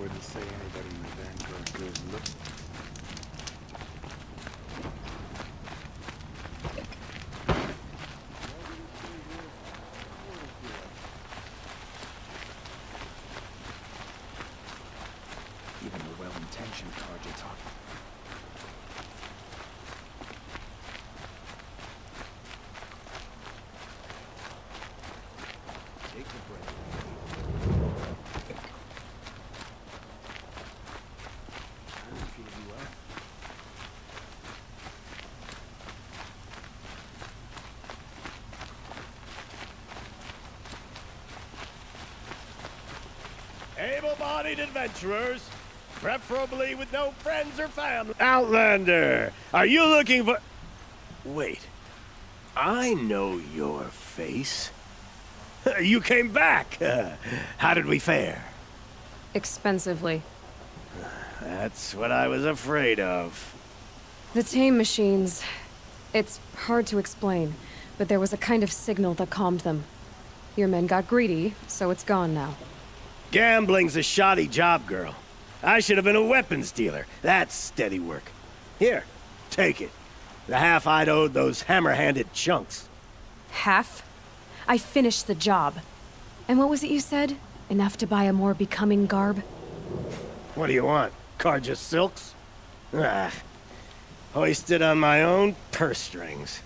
wouldn't say anybody in the Vanguard goes looking. Even the well-intentioned Carja talk. Take a breath. I'm feeling you well. Able-bodied adventurers, preferably with no friends or family. Outlander, are you looking for... Wait, I know your face. You came back. How did we fare? Expensively. That's what I was afraid of. The tame machines... It's hard to explain, but there was a kind of signal that calmed them. Your men got greedy, so it's gone now. Gambling's a shoddy job, girl. I should have been a weapons dealer. That's steady work. Here, take it. The half I'd owed those hammer-handed chunks. Half? I finished the job. And what was it you said? Enough to buy a more becoming garb? What do you want? Carja silks? Ah, hoisted on my own purse strings.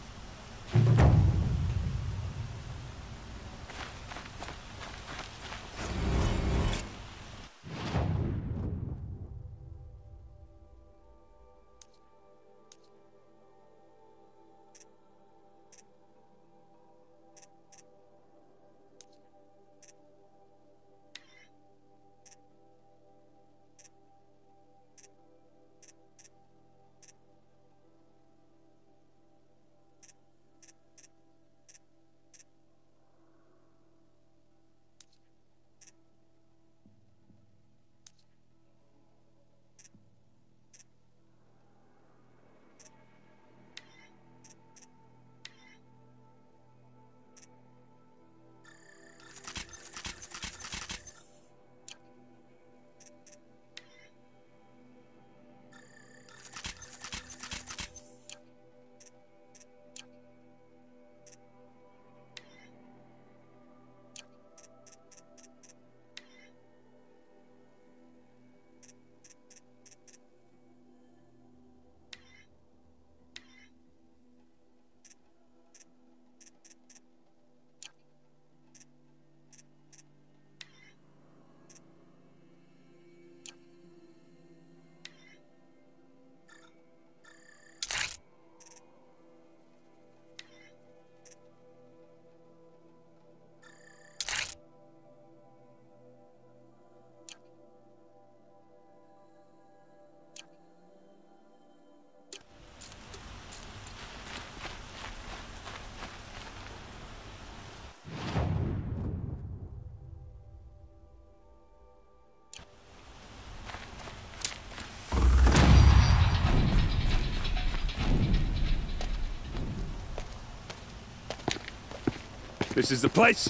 This is the place.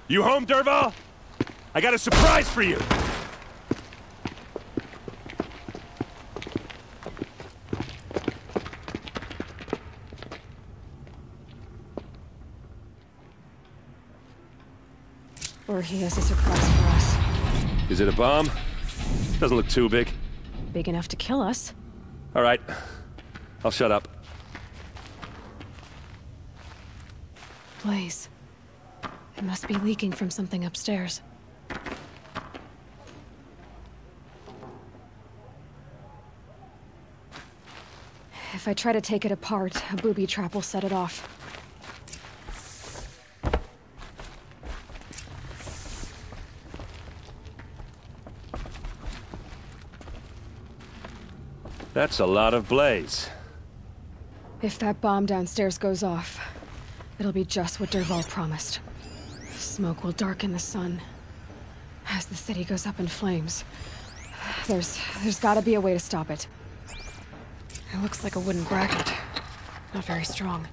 You home, Dervahl? I got a surprise for you. Or he has a surprise for us. Is it a bomb? Doesn't look too big. Big enough to kill us. All right. I'll shut up. Blaze. It must be leaking from something upstairs. If I try to take it apart, a booby trap will set it off. That's a lot of blaze. If that bomb downstairs goes off, it'll be just what Dervahl promised. Smoke will darken the sun as the city goes up in flames. There's gotta be a way to stop it. It looks like a wooden bracket. Not very strong.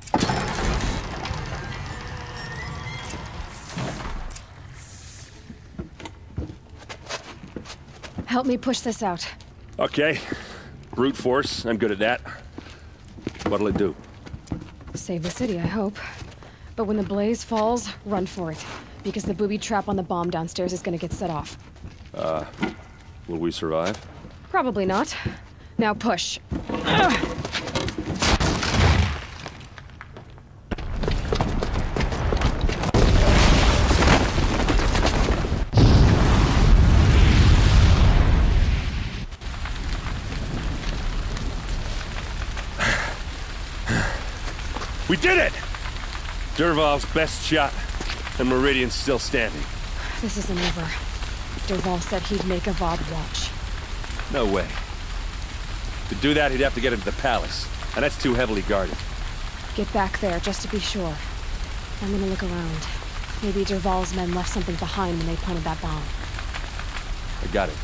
Help me push this out. Okay. Brute force, I'm good at that. What'll it do? Save the city, I hope. But when the blaze falls, run for it. Because the booby trap on the bomb downstairs is gonna get set off. Will we survive? Probably not. Now push. We did it! Dervahl's best shot, and Meridian's still standing. This isn't over. Dervahl said he'd make a VOD watch. No way. To do that, he'd have to get into the palace, and that's too heavily guarded. Get back there, just to be sure. I'm gonna look around. Maybe Dervahl's men left something behind when they planted that bomb. I got it.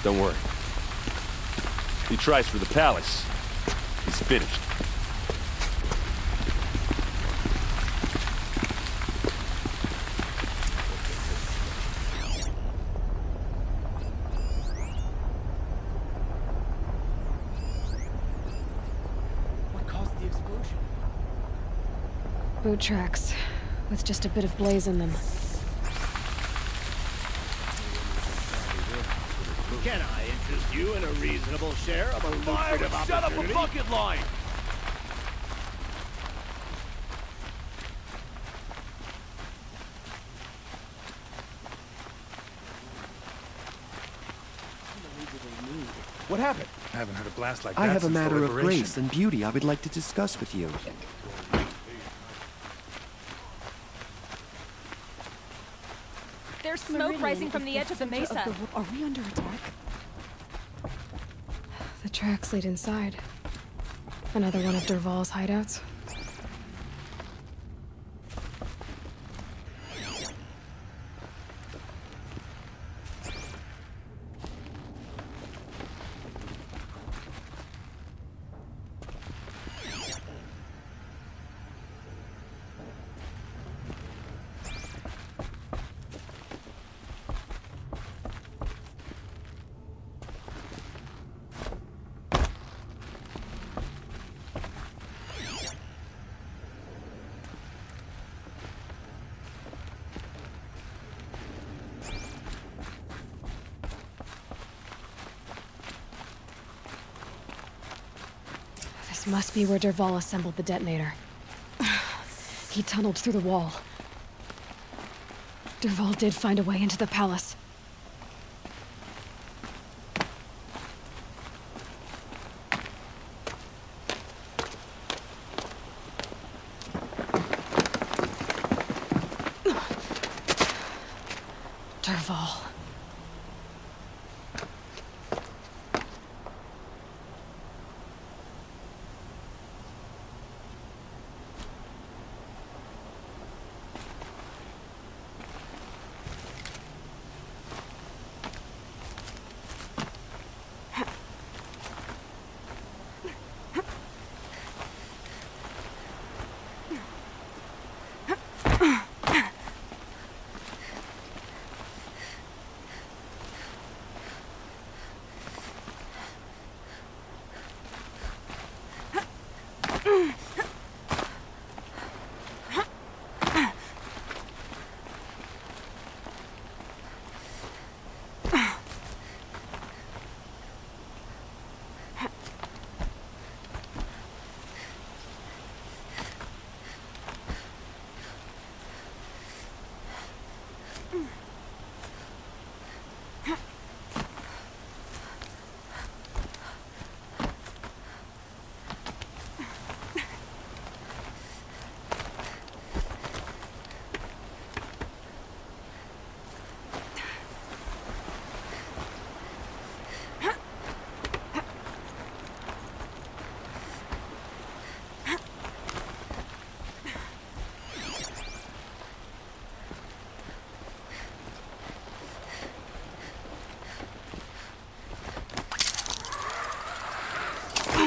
Don't worry. He tries for the palace. He's finished. Boot tracks, with just a bit of blaze in them. Can I interest you in a reasonable share of a lucrative opportunity? Shut up a bucket line! What happened? I haven't had a blast like that I have a since the matter of Liberation. grace and beauty I would like to discuss with you. There's smoke rising from the edge of the mesa. Are we under attack? The tracks lead inside. Another one of Dervahl's hideouts. This must be where Dervahl assembled the detonator. He tunneled through the wall. Dervahl did find a way into the palace. Dervahl.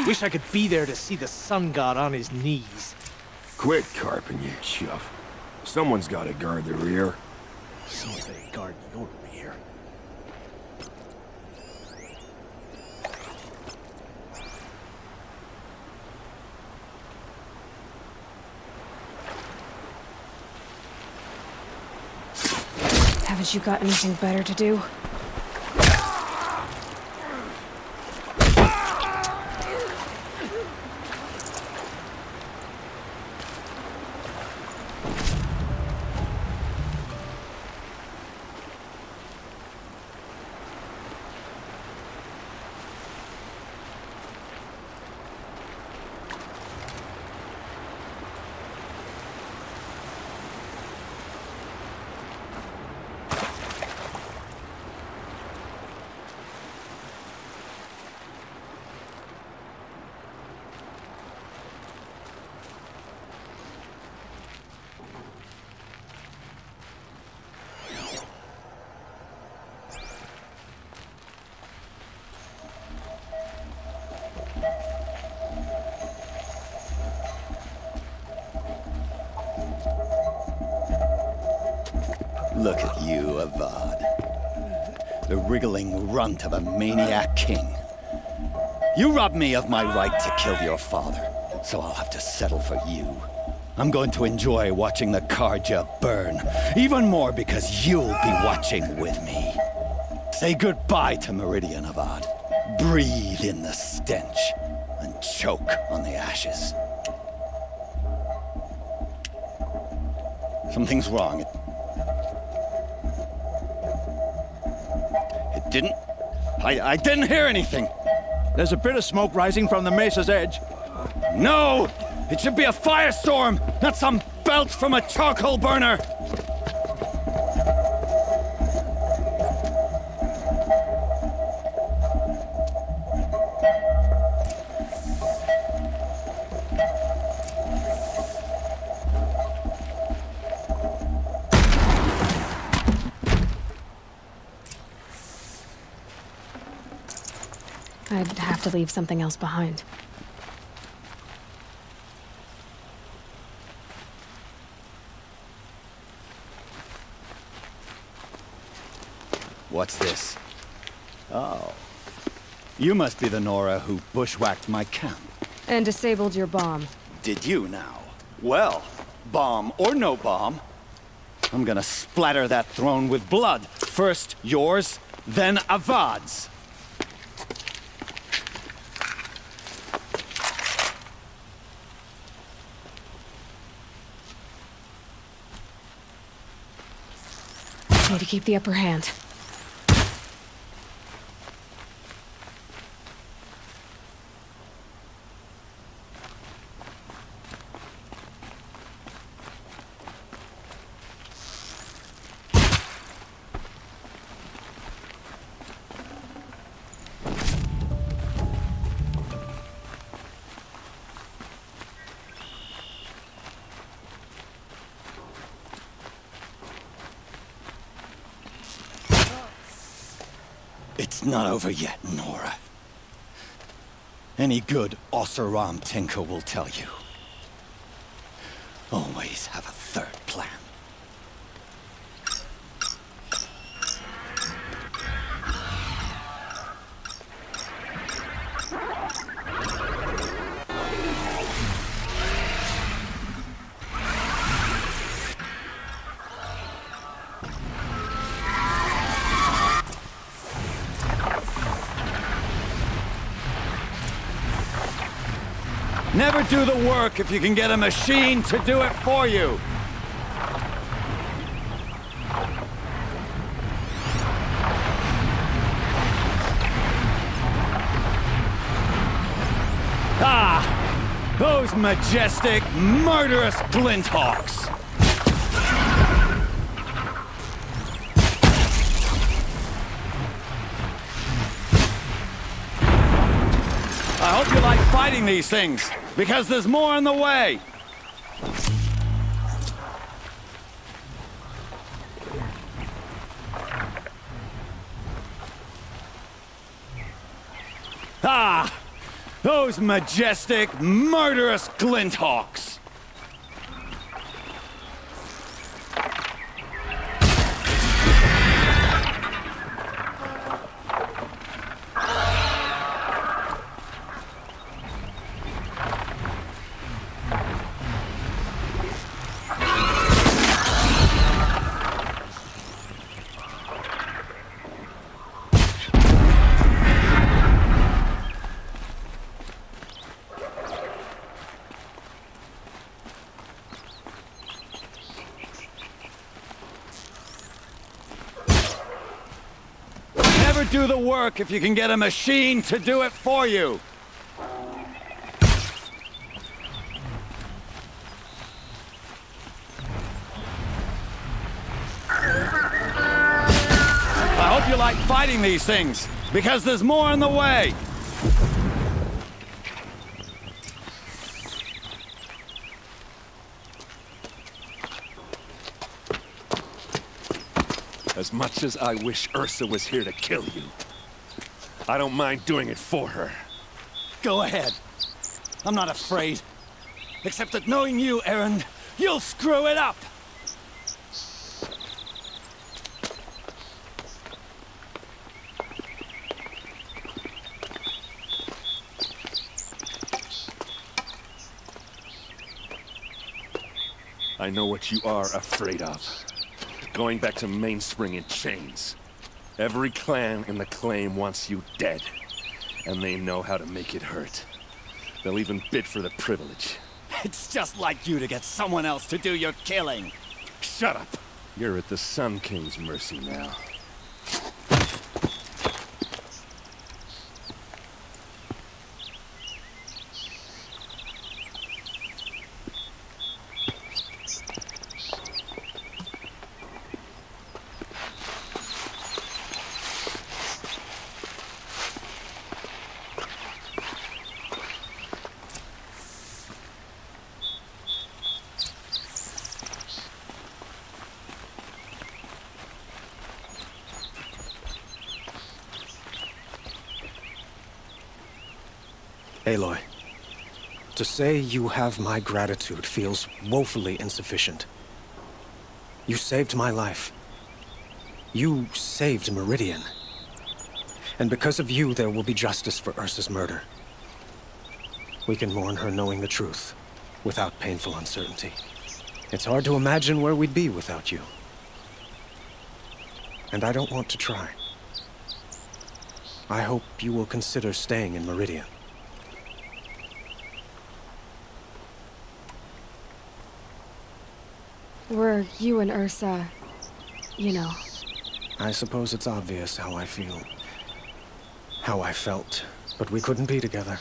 Wish I could be there to see the sun god on his knees. Quit carping, you chuff. Someone's gotta guard the rear. Someone's gonna guard your rear. Haven't you got anything better to do? Look at you, Avad. The wriggling runt of a maniac king. You robbed me of my right to kill your father, so I'll have to settle for you. I'm going to enjoy watching the Carja burn, even more because you'll be watching with me. Say goodbye to Meridian, Avad. Breathe in the stench, and choke on the ashes. Something's wrong. I didn't hear anything. There's a bit of smoke rising from the mesa's edge. No! It should be a firestorm, not some belch from a charcoal burner! I'd have to leave something else behind. What's this? Oh. You must be the Nora who bushwhacked my camp. And disabled your bomb. Did you now? Well, bomb or no bomb, I'm gonna splatter that throne with blood. First yours, then Avad's. Need to keep the upper hand. It's not over yet, Nora. Any good Oseram tinker will tell you. Always have a third plan. Never do the work if you can get a machine to do it for you. Ah! Those majestic, murderous Glinthawks! I hope you like fighting these things, because there's more on the way! Ah! Those majestic, murderous Glinthawks! never do the work if you can get a machine to do it for you. I hope you like fighting these things, because there's more in the way. As much as I wish Ursa was here to kill you, I don't mind doing it for her. Go ahead. I'm not afraid. Except that knowing you, Aaron, you'll screw it up! I know what you are afraid of. Going back to Mainspring in chains. Every clan in the claim wants you dead. And they know how to make it hurt. They'll even bid for the privilege. It's just like you to get someone else to do your killing. Shut up! You're at the Sun King's mercy now. Aloy, to say you have my gratitude feels woefully insufficient. You saved my life. You saved Meridian. And because of you, there will be justice for Ursa's murder. We can mourn her knowing the truth, without painful uncertainty. It's hard to imagine where we'd be without you. And I don't want to try. I hope you will consider staying in Meridian. Were you and Ursa, you know? I suppose it's obvious how I feel. How I felt, but we couldn't be together.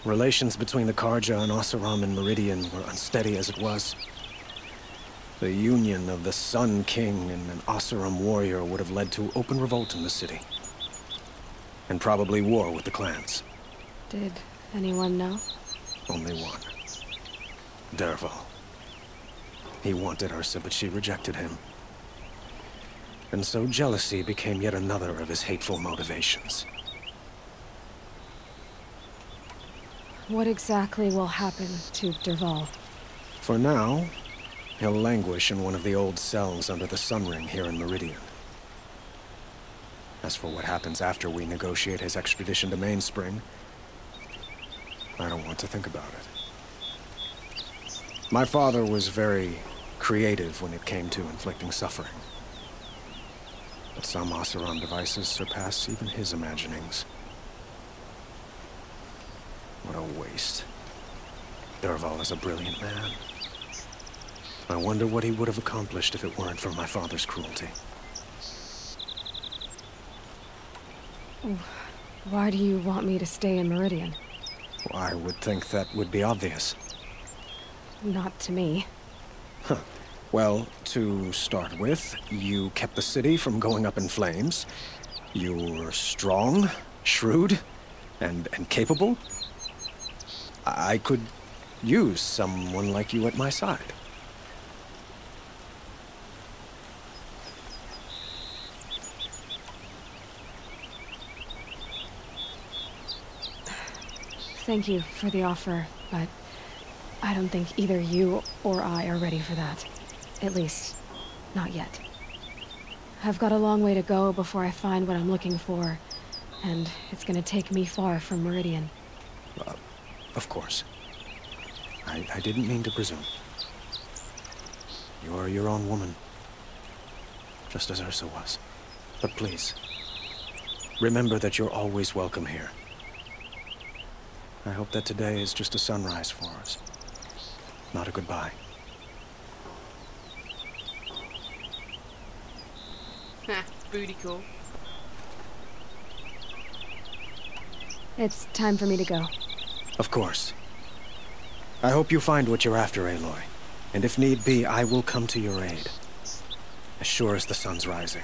Relations between the Carja and Oseram and Meridian were unsteady as it was. The union of the Sun King and an Oseram warrior would have led to open revolt in the city. And probably war with the clans. Did anyone know? Only one. Dervahl. He wanted Ursa, but she rejected him. And so jealousy became yet another of his hateful motivations. What exactly will happen to Dervahl? For now, he'll languish in one of the old cells under the Sun Ring here in Meridian. As for what happens after we negotiate his extradition to Mainspring, I don't want to think about it. My father was very creative when it came to inflicting suffering. But some Oseram devices surpass even his imaginings. What a waste. Dervahl is a brilliant man. I wonder what he would have accomplished if it weren't for my father's cruelty. Why do you want me to stay in Meridian? Well, I would think that would be obvious. Not to me. Huh. Well, to start with, you kept the city from going up in flames. You were strong, shrewd, and capable. I could use someone like you at my side. Thank you for the offer, but I don't think either you or I are ready for that. At least, not yet. I've got a long way to go before I find what I'm looking for, and it's gonna take me far from Meridian. Of course. I didn't mean to presume. You are your own woman, just as Ursa was. But please, remember that you're always welcome here. I hope that today is just a sunrise for us, not a goodbye. Booty call. It's time for me to go. Of course. I hope you find what you're after, Aloy. And if need be, I will come to your aid. As sure as the sun's rising.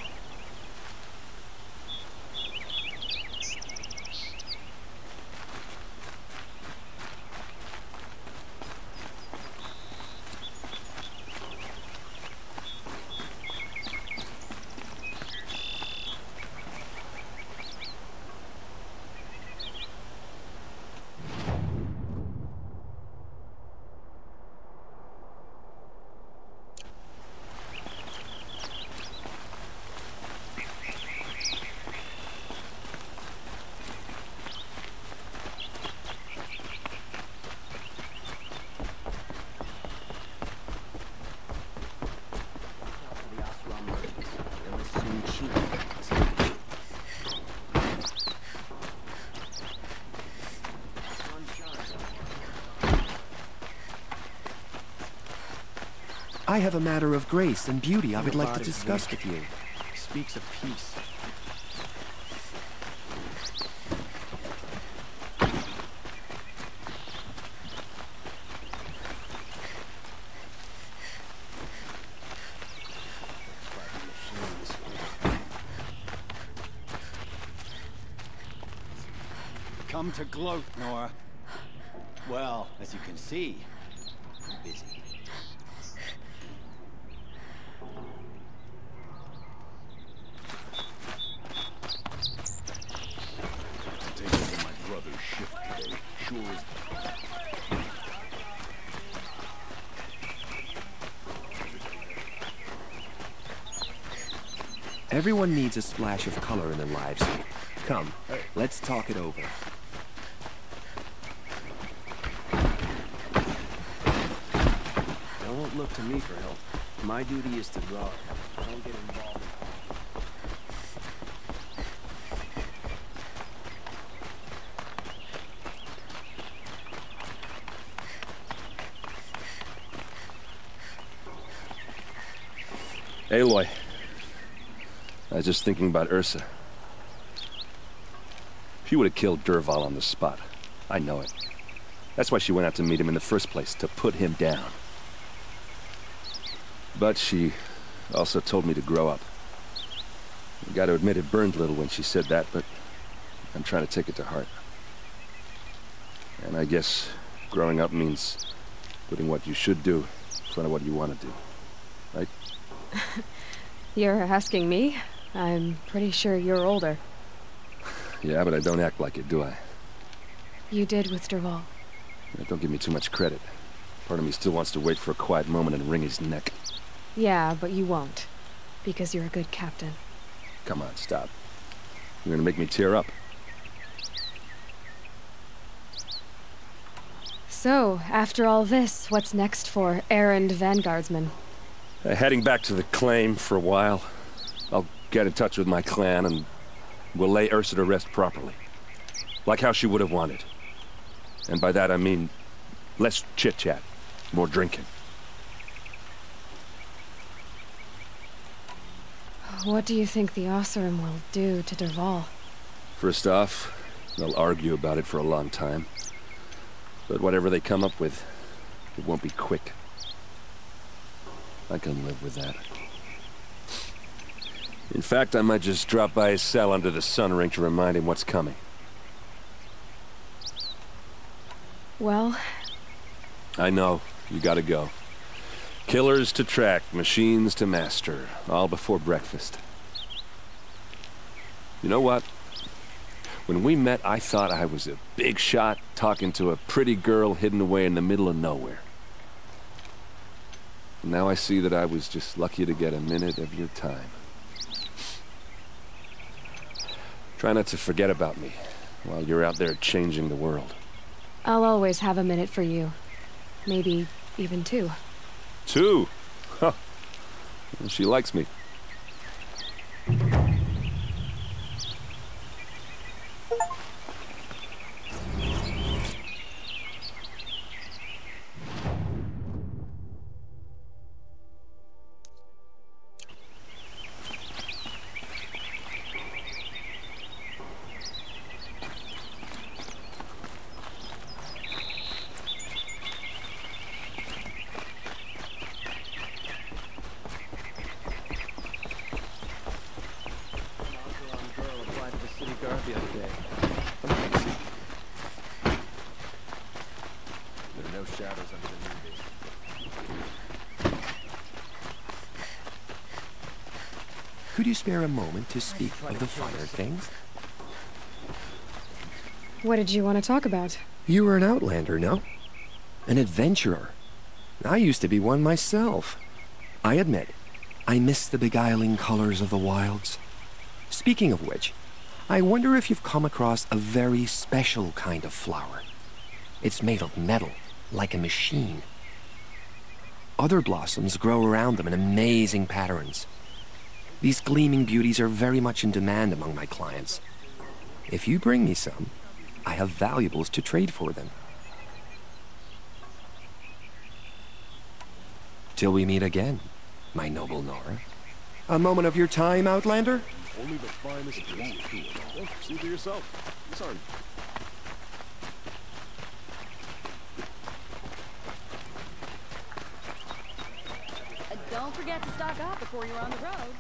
I have a matter of grace and beauty I would like to discuss with you. Speaks of peace. Come to gloat, Nora. Well, as you can see, I'm busy. Take over my brother's shift today. Sure as... Everyone needs a splash of color in their lives. Come, let's talk it over. Don't look to me for help. My duty is to guard. Don't get involved. Aloy. I was just thinking about Ursa. She would have killed Dervahl on the spot. I know it. That's why she went out to meet him in the first place, to put him down. But she also told me to grow up. I gotta admit it burned a little when she said that, but I'm trying to take it to heart. And I guess growing up means putting what you should do in front of what you want to do. Right? You're asking me? I'm pretty sure you're older. Yeah, but I don't act like it, do I? You did with Dervahl. Don't give me too much credit. Part of me still wants to wait for a quiet moment and wring his neck. Yeah, but you won't. Because you're a good captain. Come on, stop. You're gonna make me tear up. So, after all this, what's next for errand vanguardsman? Heading back to the claim for a while. I'll get in touch with my clan and we'll lay Ursa to rest properly. Like how she would have wanted. And by that I mean less chit-chat, more drinking. What do you think the Oseram will do to Dervahl? First off, they'll argue about it for a long time. But whatever they come up with, it won't be quick. I can live with that. In fact, I might just drop by his cell under the sun ring to remind him what's coming. Well... I know. You gotta go. Killers to track, machines to master, all before breakfast. You know what? When we met, I thought I was a big shot talking to a pretty girl hidden away in the middle of nowhere. Now I see that I was just lucky to get a minute of your time. Try not to forget about me while you're out there changing the world. I'll always have a minute for you. Maybe even two. Two? Huh. Well, she likes me. Could you spare a moment to speak of the finer things? What did you want to talk about? You were an outlander, no? An adventurer. I used to be one myself. I admit, I miss the beguiling colors of the wilds. Speaking of which, I wonder if you've come across a very special kind of flower. It's made of metal, like a machine. Other blossoms grow around them in amazing patterns. These gleaming beauties are very much in demand among my clients. If you bring me some, I have valuables to trade for them. Till we meet again, my noble Nora. A moment of your time, Outlander? Only the finest won't do it. Well, see for yourself. Sorry. Don't forget to stock up before you're on the road.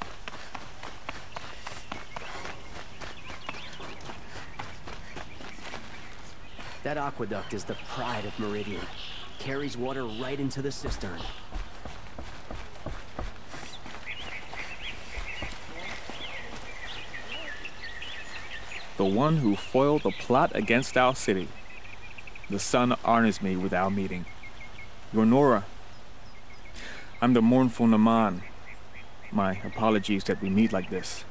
That aqueduct is the pride of Meridian. Carries water right into the cistern. The one who foiled the plot against our city. The sun honors me with our meeting. You're Nora. I'm the mournful Naman. My apologies that we meet like this.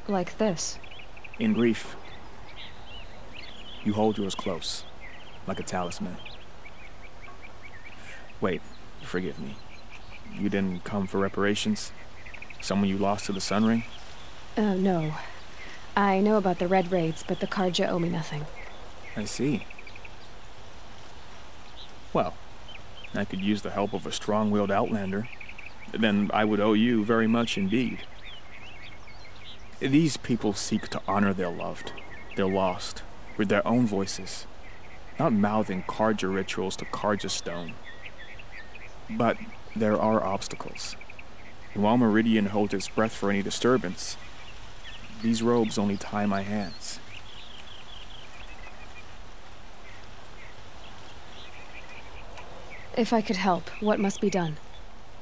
Like this? In grief. You hold yours close, like a talisman. Wait, forgive me. You didn't come for reparations? Someone you lost to the Sun Ring? No. I know about the Red Raids, but the Carja owe me nothing. I see. Well, I could use the help of a strong-willed outlander. Then I would owe you very much indeed. These people seek to honor their loved, their lost, with their own voices, not mouthing Carja rituals to Carja stone. But there are obstacles. And while Meridian holds its breath for any disturbance, these robes only tie my hands. If I could help, what must be done?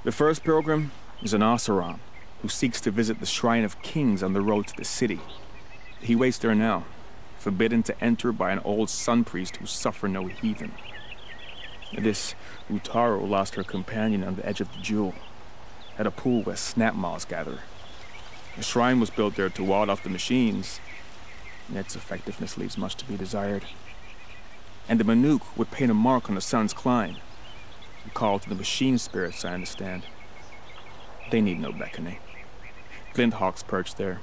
The first pilgrim is an Oseram, who seeks to visit the Shrine of Kings on the road to the city. He waits there now, forbidden to enter by an old sun priest who suffer no heathen. This Utaru lost her companion on the edge of the jewel, at a pool where snap moths gather. The shrine was built there to ward off the machines, and its effectiveness leaves much to be desired. And the Manuk would paint a mark on the sun's climb, a call to the machine spirits, I understand. They need no beckoning. Glint hawks perch there,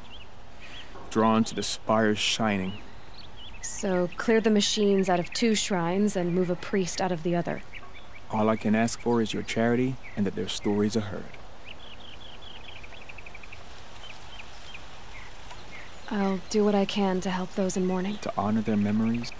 drawn to the spire's shining. So clear the machines out of 2 shrines and move a priest out of the other. All I can ask for is your charity and that their stories are heard. I'll do what I can to help those in mourning. To honor their memories